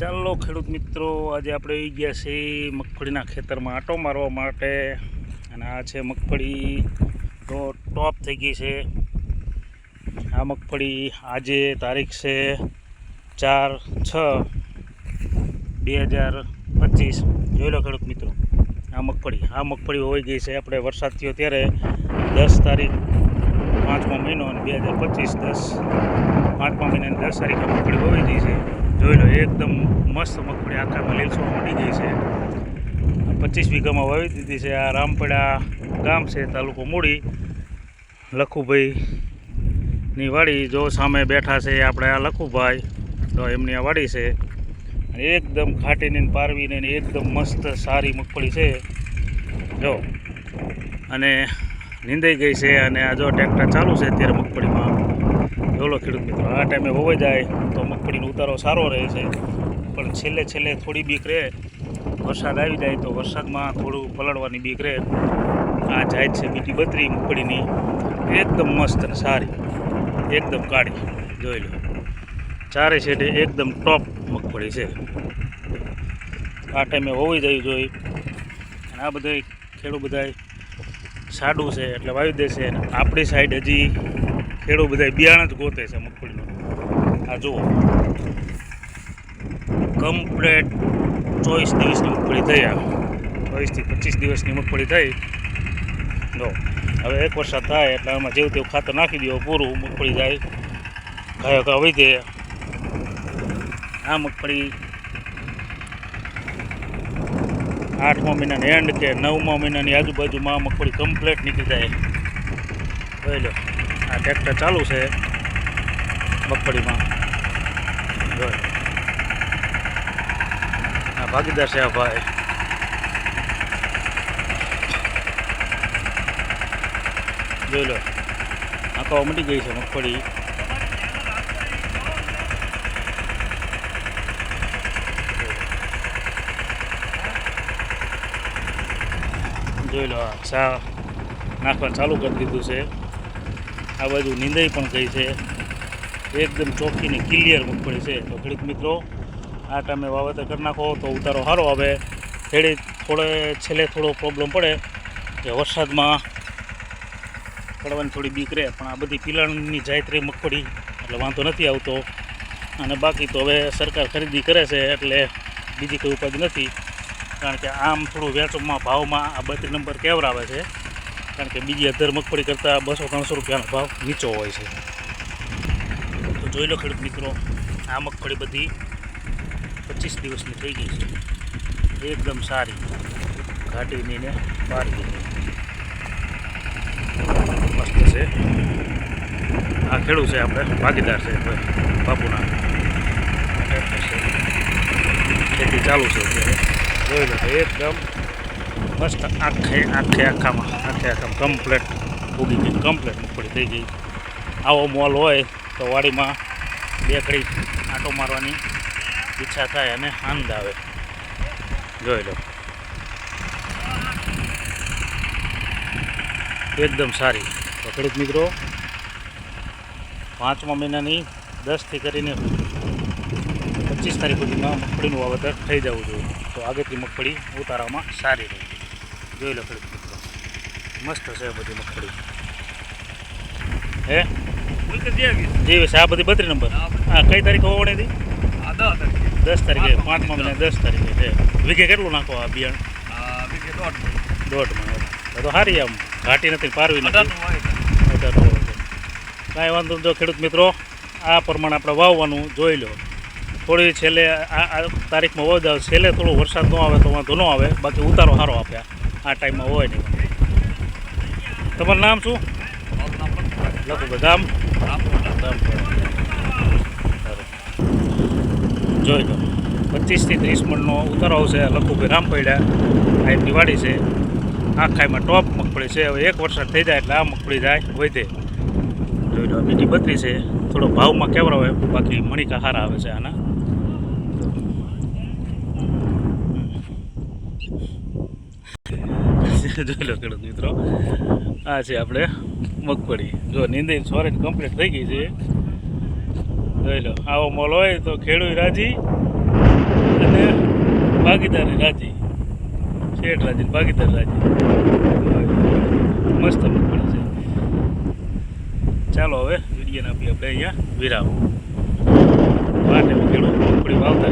ચાલો ખેડૂત મિત્રો, આજે આપણે આવી ગયા છીએ મગફળીના ખેતરમાં આંટો મારવા માટે. અને આ છે મગફળી તો ટોપ થઈ ગઈ છે. આ મગફળી આજે તારીખ છે 4/6/2025. જોઈ લો ખેડૂત મિત્રો, આ મગફળી હોઈ ગઈ છે. આપણે વરસાદ થયો ત્યારે 10 તારીખ 5મો મહિનો અને 2025 5મા મહિનાની 10 તારીખે મગફળી હોઈ ગઈ છે. જોઈ લો, એકદમ મસ્ત મગફળી આખામાં લીલસવા માંડી ગઈ છે. 25 વીઘામાં વાવી દીધી છે. આ રામપડા ગામ છે, તાલુકો મૂળી. લખુભાઈની વાડી જો સામે બેઠા છે આપણે, આ લખુભાઈ તો એમની આ વાડી છે. એકદમ ખાટીને પારવીને એકદમ મસ્ત સારી મગફળી છે જો. અને નીંદાઈ ગઈ છે. અને આ જો ટ્રેક્ટર ચાલુ છે અત્યારે મગફળીમાં. જોલો ખેડૂત મિત્રો, આ ટાઈમે હોવાઈ જાય તો મગફળીનો ઉતારો સારો રહે છે. પણ છેલ્લે થોડી બીક રહે, વરસાદ આવી જાય તો વરસાદમાં થોડું પલળવાની બીક રહે. આ જાય છે બીટી 32 મગફળીની, એકદમ મસ્ત અને સારી, એકદમ કાળી. જોઈ લો, ચારે છેડે એકદમ ટોપ મગફળી છે. આ ટાઈમે હોવી જવી જોઈએ. અને આ બધા ખેડૂત બધા સાડું છે એટલે વાવી દેશે. અને આપણી સાઈડ હજી ખેડૂત બધા બિયારણ જ ગોતે છે મગફળીનું. આ જુઓ, કમ્પ્લેટ 24 દિવસની મગફળી થઈ. આ 24 થી 25 દિવસની મગફળી થઈ. જો હવે એક વરસાદ થાય એટલે આમાં જેવું તેવું ખાતર નાખી દો, પૂરું મગફળી જાય ઘા વધે. આ મગફળી 8મા મહિનાની એન્ડ કે 9મા મહિનાની આજુબાજુમાં મગફળી કમ્પ્લેટ નીકળી જાય. જોઈ લો, આ ટ્રેક્ટર ચાલુ છે મગફળીમાં. જોઈ, આ ભાગીદાર છે આ ભાઈ. જોઈ લો, આંકવા મટી ગઈ છે મગફળી. જોઈ લો, સા નાખવા ચાલુ કરી દીધું છે. આ બાજુ નીંદાઈ પણ ગઈ છે. એકદમ ચોખ્ખીની ક્લિયર મગફળી છે. તો ખેડૂત મિત્રો, આ ટાઈમે વાવેતર કરી નાખો તો ઉતારો સારો આવે. છેલ્લે થોડો પ્રોબ્લેમ પડે કે વરસાદમાં પડવાની થોડી બીક રહે, પણ આ બધી પિલાણની જાત રહી મગફળી એટલે વાંધો નથી આવતો. અને બાકી તો હવે સરકાર ખરીદી કરે છે એટલે બીજી કોઈ ઉપાધિ નથી. કારણ કે આમ થોડું વેચમાં ભાવમાં આ 32 નંબર કેવરાવે છે. કારણ કે બીજી અધર મગફળી કરતાં 200-300 રૂપિયાનો ભાવ નીચો હોય છે. તો જોઈ લો ખેડૂત મિત્રો, આ મગફળી બધી 25 દિવસની થઈ ગઈ છે. એકદમ સારી, ઘાટીની ને પારવી મસ્ત છે. આ ખેડૂત છે આપણે, ભાગીદાર છે બાપુના. ખેતી ચાલુ છે અત્યારે. જોઈ લો, એકદમ મસ્ત આખામાં કમ્પ્લેટ ઉગી ગઈ, કમ્પ્લેટ મગફળી થઈ ગઈ. આવો મોલ હોય તો વાડીમાં બે ઘડી આંટો મારવાની ઈચ્છા થાય અને આનંદ આવે. જોઈ લો, એકદમ સારી. તો ખેડૂત મિત્રો, 5મા મહિનાની 10 થી કરીને 25 તારીખ સુધીમાં મગફળીનું વાવેતર થઈ જવું જોઈએ. તો આગળથી મગફળી ઉતારવામાં સારી રહે. જોઈ લો ખેડૂત મિત્રો, મસ્ત છે બધી મગફળી. હે જેવી છે આ બધી 32 નંબર. હા, કઈ તારીખે હોવાની હતી? 10 તારીખે, 5મા મહિના 10 તારીખે છે. વીઘે કેટલું નાખો આ બિયારણ? 1.5 મણ. તો સારી, આમ ઘાટી નથી, પારવી નથી. કાંઈ વાંધો જો ખેડૂત મિત્રો, આ પ્રમાણે આપણે વાવવાનું. જોઈ લો, થોડી છેલ્લે આ તારીખમાં હોય જાવ, છેલ્લે થોડો વરસાદ ન આવે તો વાંધો ન આવે. બાકી ઉતારો સારો આપ્યા આ ટાઈમમાં હોય નહીં. તમારું નામ શું? લખુભાઈ, ગામ? જોઈ લો, 25 થી 30 મણનો ઉતારો આવશે. લખુભાઈ રામપડા, આ એમની વાડી છે. આખાઈમાં ટોપ મગફળી છે. હવે એક વરસાદ થઈ જાય એટલે આ મગફળી જાય વધે. જોઈ લો, બીટી 32 છે. થોડો ભાવમાં કેવરો હોય, બાકી મણિકા સારા આવે છે આના. જોઈ લો ખેડૂત મિત્રો, આ છે આપણે મગફળી. જો નીંદાઈ સોરેજ કમ્પ્લીટ થઈ ગઈ છે. જોઈ લો, આવો મોલ હોય તો ખેડૂત રાજી અને ભાગીદારી રાજી, શેઠ રાજી ભાગીદાર રાજી, મસ્ત મગફળી છે. ચાલો હવે વિડીયોને આપી આપણે અહીંયા વિરામ. માટે ખેડૂત મગફળી વાવતા